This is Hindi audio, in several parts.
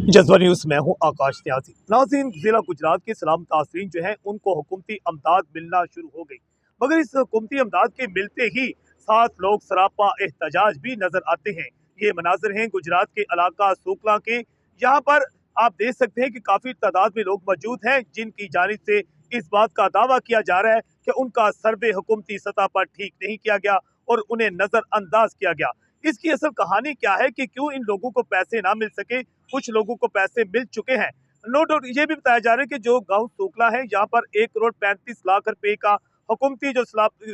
जज्बा न्यूज़ में हूँ आकाश न्याजी। नाज़रीन, जिला गुजरात के सलाम तासरीन जो है उनको हुकूमती अमदाद मिलना शुरू हो गई, मगर इस हुकूमती अमदाद के मिलते ही 7 लोग सरापा एहतजाज भी नजर आते हैं। ये मनाजर हैं गुजरात के इलाका सोकला के। यहाँ पर आप देख सकते हैं कि काफी तादाद में लोग मौजूद हैं जिनकी जानिब से इस बात का दावा किया जा रहा है कि उनका सर्वे हुकूमती सतह पर ठीक नहीं किया गया और उन्हें नजरअंदाज किया गया। इसकी असल कहानी क्या है कि क्यों इन लोगों को पैसे ना मिल सके? कुछ लोगों को पैसे मिल चुके हैं। नो डाउट ये भी बताया जा रहा है कि जो गांव सोकला है यहाँ पर 1 करोड़ 35 लाख रुपए का हुकूमती जो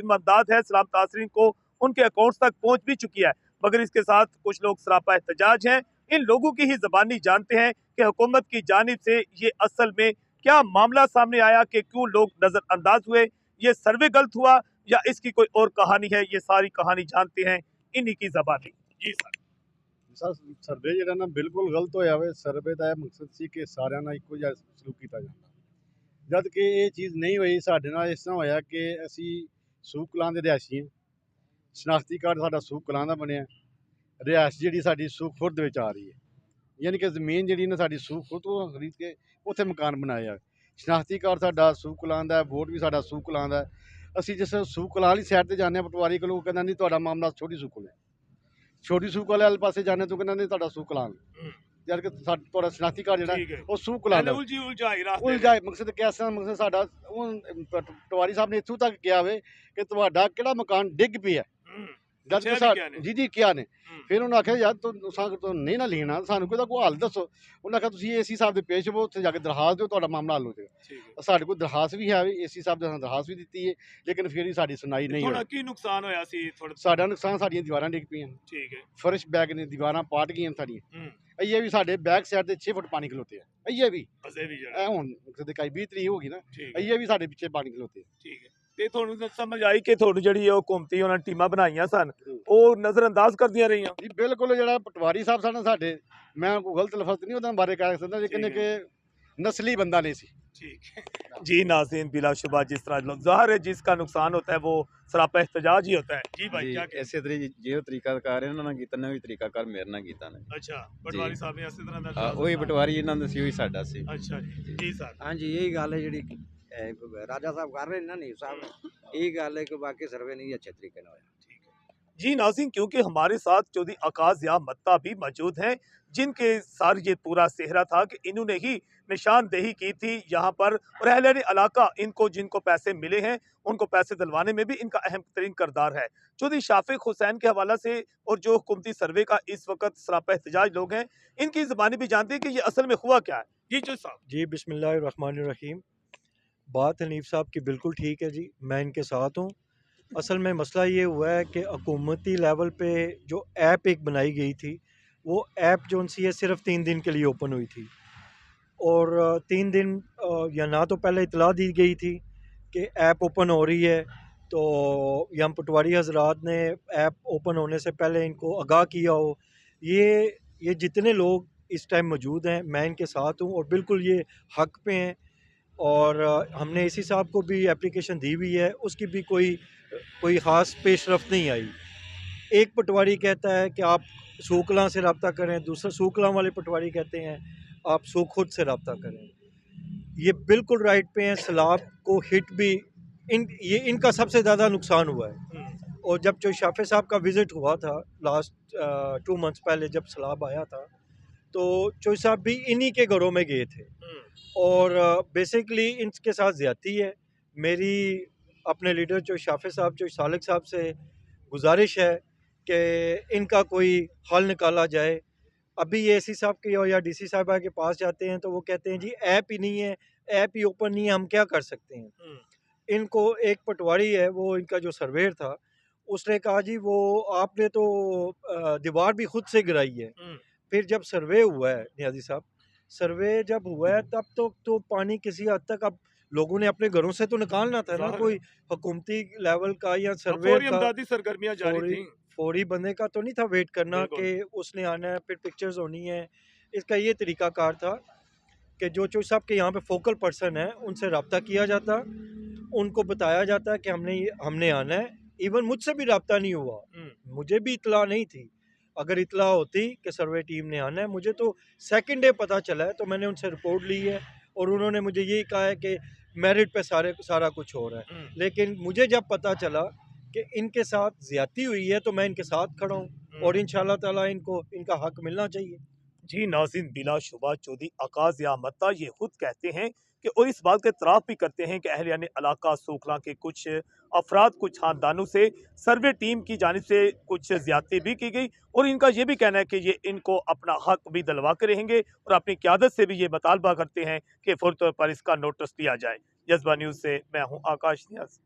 मदद है सलाम तासरीन को उनके अकाउंट तक पहुंच भी चुकी है, मगर इसके साथ कुछ लोग सरापा एहतजाज हैं। इन लोगों की ही जबानी जानते हैं कि हुकूमत की जानिब से ये असल में क्या मामला सामने आया कि क्यों लोग नजरअंदाज हुए, ये सर्वे गलत हुआ या इसकी कोई और कहानी है। ये सारी कहानी जानते हैं इन्हीं की जबानी। जी सर। सर सर्वे ਜਿਹੜਾ ਨਾ ਬਿਲਕੁਲ ਗਲਤ ਹੋਇਆ ਵੇ। ਸਰਵੇ ਦਾ ਇਹ ਮਕਸਦ ਸੀ ਕਿ ਸਾਰਿਆਂ ਨਾਲ ਇੱਕੋ ਜਿਹਾ ਸਲੂਕ ਕੀਤਾ ਜਾਂਦਾ, ਜਦ ਕਿ ਇਹ ਚੀਜ਼ ਨਹੀਂ ਹੋਈ। ਸਾਡੇ ਨਾਲ ਇਸ ਤਰ੍ਹਾਂ ਹੋਇਆ ਕਿ ਅਸੀਂ ਸੂਖ ਕਲਾਂ ਦੇ ਰਿਹਾਇਸ਼ੀ ਹਾਂ। ਸ਼ਨਾਖਤੀ ਕਾਰਡ ਸਾਡਾ ਸੂਖ ਕਲਾਂ ਦਾ ਬਣਿਆ। ਰਿਹਾਇਸ਼ ਜਿਹੜੀ ਸਾਡੀ ਸੂਖ ਖੁਰਦ ਵਿੱਚ ਆ ਰਹੀ ਹੈ, ਯਾਨੀ ਕਿ ਜ਼ਮੀਨ ਜਿਹੜੀ ਨਾ ਸਾਡੀ ਸੂਖ ਖੁਰਦ ਤੋਂ ਖਰੀਦ ਕੇ ਉੱਥੇ ਮਕਾਨ ਬਣਾਏ ਆ। ਸ਼ਨਾਖਤੀ ਕਾਰਡ ਸਾਡਾ ਸੂਖ ਕਲਾਂ ਦਾ, ਵੋਟ ਵੀ ਸਾਡਾ ਸੂਖ ਕਲਾਂ ਦਾ। ਅਸੀਂ ਜਿਸ ਸੂਖ ਕਲਾਂ ਵਾਲੀ ਸਾਈਡ 'ਤੇ ਜਾਂਦੇ ਹਾਂ ਪਟਵਾਰੀ ਕੋਲ, ਉਹ ਕਹਿੰਦਾ ਨਹੀਂ ਤੁਹਾਡਾ ਮਾਮਲਾ ਛੋਟੀ ਸੂਖ ਕੋਲ ਹੈ। ਛੋਟੀ ਸੂਕ ਵਾਲੇ ਪਾਸੇ ਜਾਣੇ ਤੋਂ ਕਹਿੰਦਾ ਨਹੀਂ ਤੁਹਾਡਾ ਸੂਕ ਕਲਾਂ, ਜਦ ਕਿ ਤੁਹਾਡਾ ਸ਼ਨਾਖਤੀ ਕਾਰਡ ਜਿਹੜਾ ਉਹ ਸੂਕ ਕਲਾਂ ਦਾ ਉਲਝਾਏ। ਮਕਸਦ ਕਿਆ ਮਕਸਦ ਸਾਡਾ ਉਹ ਪਟਵਾਰੀ ਸਾਹਿਬ ਨੇ ਇੱਥੋਂ ਤੱਕ ਕਿਹਾ ਵੇ ਕਿ ਤੁਹਾਡਾ ਕਿਹੜਾ ਮਕਾਨ ਡਿੱਗ ਪਿਆ, ਜਦ ਕਿ ਜੀ ਕਿਹਾ ਨੇ। ਫਿਰ ਉਹਨਾਂ ਆਖਿਆ ਯਾਰ ਤੂੰ ਨਹੀਂ ਨਾ ਲਿਖਣਾ, ਸਾਨੂੰ ਕੋਈ ਹੱਲ ਦੱਸੋ। ਉਹਨਾਂ ਆਖਿਆ ਤੁਸੀਂ ਏਸੀ ਸਾਹਿਬ ਦੇ ਪੇਸ਼ ਹੋ, ਉੱਥੇ ਜਾ ਕੇ ਦਰਖਾਸਤ ਦਿਓ, ਤੁਹਾਡਾ ਮਾਮਲਾ ਹੱਲ ਹੋ ਜਾਏਗਾ। ਸਾਡੇ ਕੋਲ ਦਰਖਾਸਤ ਵੀ ਹੈ, ਏਸੀ ਸਾਹਿਬ ਦੇ ਦਰਖਾਸਤ ਵੀ ਦਿੱਤੀ ਹੈ, ਲੇਕਿਨ ਫਿਰ ਵੀ ਸਾਡੀ ਸੁਣਾਈ ਨਹੀਂ ਹੋਈ। ਕੀ ਨੁਕਸਾਨ ਹੋਇਆ ਸੀ? ਸਾਡਾ ਨੁਕਸਾਨ ਸਾਡੀਆਂ ਦੀਵਾਰਾਂ ਡਿੱਗ ਪਈਆਂ, ਠੀਕ ਹੈ, ਫਰਸ਼ ਬੈਗ ਨੇ, ਦੀਵਾਰਾਂ ਪਾਟ ਗਈਆਂ ਸਾਡੀਆਂ। ਇਹ ਵੀ ਸਾਡੇ ਬੈਕ ਸਾਈਡ ਤੇ 6 ਫੁੱਟ ਪਾਣੀ ਖਲੋਤੇ ਆ। ਇਹ ਵੀ ਹੁਣ ਕਈ 20 ਤਰੀਕ ਹੋ ਗਈ ਨਾ, ਇਹ ਵੀ ਸਾਡੇ ਪਿੱਛੇ ਪਾਣੀ ਖਲੋਤੇ। ਠੀਕ ਹੈ, ਤੇ ਤੁਹਾਨੂੰ ਸਮਝ ਆਈ ਕਿ ਤੁਹਾਨੂੰ ਜਿਹੜੀ ਉਹ ਹੁਕੂਮਤੀ ਉਹਨਾਂ ਟੀਮਾਂ ਬਣਾਈਆਂ ਸਨ ਉਹ ਨਜ਼ਰਅੰਦਾਜ਼ ਕਰਦੀਆਂ ਰਹੀਆਂ? ਜੀ ਬਿਲਕੁਲ, ਜਿਹੜਾ ਪਟਵਾਰੀ ਸਾਹਿਬ ਸਨ ਸਾਡੇ, ਮੈਂ ਕੋਈ ਗਲਤ ਲਫ਼ਜ਼ ਨਹੀਂ ਉਹਨਾਂ ਬਾਰੇ ਕਹਿ ਸਕਦਾ, ਲੇਕਿन ਕਿ नस्ली बंदा नहीं सी। ठीक है जी नाज़रीन, बिलाशुबा जिस तरह ज़ाहिर है जिसका नुकसान होता है वो सरापा एहतजाज ही होता है। जी भाई क्या ऐसे जो तरीकाकार है ना कीता भी तरीकाकार मेरे ना कीता ने। अच्छा, पटवारी साहब ने इस तरह दा वही पटवारी इन्हां दा सी वही साडा सी। अच्छा जी सर। हाँ जी, यही गल है जी राजा साहब कर रहे हैं ना, नीव साहब, यही गल है कि बाकी सर्वे नहीं अच्छे तरीके से होया। जी नाज़रीन, क्योंकि हमारे साथ चौधरी आकाश या मत्ता भी मौजूद हैं जिनके सार ये पूरा सेहरा था कि इन्होंने ही निशानदेही की थी यहाँ पर, और अहले इलाका इनको जिनको पैसे मिले हैं उनको पैसे दिलवाने में भी इनका अहम तरीन किरदार है। चौधरी शाफिक हुसैन के हवाला से और जो हुकूमती सर्वे का इस वक्त सरापा एहतजाज लोग हैं, इनकी ज़बानी भी जानते हैं कि ये असल में हुआ क्या है। जी जो साहब। जी बिस्मिल्लाहिर्रहमानिर्रहीम। बात हनीफ साहब की बिल्कुल ठीक है जी, मैं इनके साथ हूँ। असल में मसला ये हुआ है कि हुकूमती लेवल पे जो ऐप एक बनाई गई थी, वो ऐप जो उनसी है सिर्फ 3 दिन के लिए ओपन हुई थी, और 3 दिन या ना तो पहले इतला दी गई थी कि ऐप ओपन हो रही है, तो या पटवारी हजरात ने ऐप ओपन होने से पहले इनको आगाह किया हो। ये जितने लोग इस टाइम मौजूद हैं, मैं इनके साथ हूँ और बिल्कुल ये हक पे हैं, और हमने इसी साहब को भी एप्लीकेशन दी हुई है, उसकी भी कोई ख़ास पेशरफ नहीं आई। एक पटवारी कहता है कि आप सूकला से रब्ता करें, दूसरा सूकला वाले पटवारी कहते हैं आप सूख खुद से रब्ता करें। ये बिल्कुल राइट पे हैं। सैलाब को हिट भी इनका सबसे ज़्यादा नुकसान हुआ है। और जब जो शाफे साहब का विज़िट हुआ था लास्ट 2 मंथ्स पहले, जब सैलाब आया था, तो चोई साहब भी इन्हीं के घरों में गए थे, और बेसिकली इनके साथ ज़्यादती है। मेरी अपने लीडर जो शाफे साहब, जो सालिक साहब से गुजारिश है कि इनका कोई हल निकाला जाए। अभी ये एसी साहब के या डीसी साहब के पास जाते हैं तो वो कहते हैं जी ऐप ही नहीं है, ऐप ही ओपन नहीं है, हम क्या कर सकते हैं। इनको एक पटवारी है, वो इनका जो सर्वेयर था, उसने कहा जी वो आपने तो दीवार भी खुद से गिराई है। फिर जब सर्वे हुआ है नियाजी साहब, सर्वे जब हुआ है तब तो पानी किसी हद तक अब लोगों ने अपने घरों से तो निकालना था ना, कोई हुकूमती लेवल का या सर्वे का सरगर्मियां जारी थी, फौरी बंदे का तो नहीं था वेट करना कि उसने आना है फिर पिक्चर्स होनी है। इसका ये तरीकाकार था कि जो चोई साहब के यहाँ पे फोकल पर्सन है उनसे रब्ता किया जाता, उनको बताया जाता है कि हमने आना है। इवन मुझसे भी रब्ता नहीं हुआ, मुझे भी इतला नहीं थी, अगर इतला होती कि सर्वे टीम ने आना है, मुझे तो सेकंड डे पता चला है, तो मैंने उनसे रिपोर्ट ली है और उन्होंने मुझे यही कहा है कि मेरिट पे सारा कुछ हो रहा है। लेकिन मुझे जब पता चला कि इनके साथ ज़्यादती हुई है तो मैं इनके साथ खड़ा हूँ और इंशाल्लाह ताला इनको इनका हक मिलना चाहिए। जी नाज़रीन, बिलाशुबा चौधरी आकाश या मत्ता ये खुद कहते हैं कि और इस बात का इतराफ़ भी करते हैं कि अहलियान इलाका सोखला के कुछ अफराद, कुछ खानदानों से सर्वे टीम की जानिब से कुछ ज़्यादती भी की गई और इनका ये भी कहना है कि ये इनको अपना हक भी दिलवा के रहेंगे और अपनी क़यादत से भी ये मुतालबा करते हैं कि फ़ौरी तौर पर इसका नोटिस लिया जाए। जज़्बा न्यूज़ से मैं हूँ आकाश न्याज़।